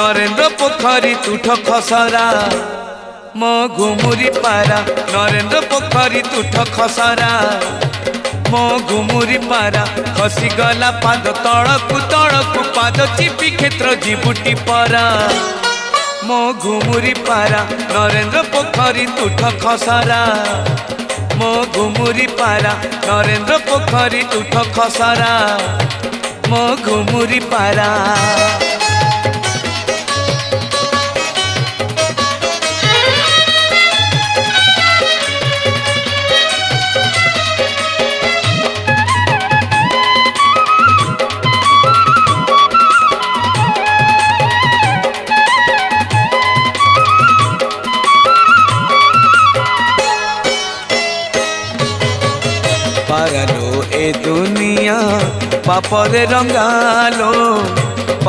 नरेंद्र पोखरी तुठ खसरा मो घुमुरी पारा नरेंद्र पोखरी तुठ खसरा मो घुमुरी पारा खसीगला पाद तड़कू पाद चिपी क्षेत्र जीवुटी परा मो घुमुरी पारा नरेंद्र पोखरी तुठ खसरा मो घुमुरी पारा नरेंद्र पोखरी तुठ खसरा मो घुमुरी पारा। पारालो ए दुनिया पापरे रंगालो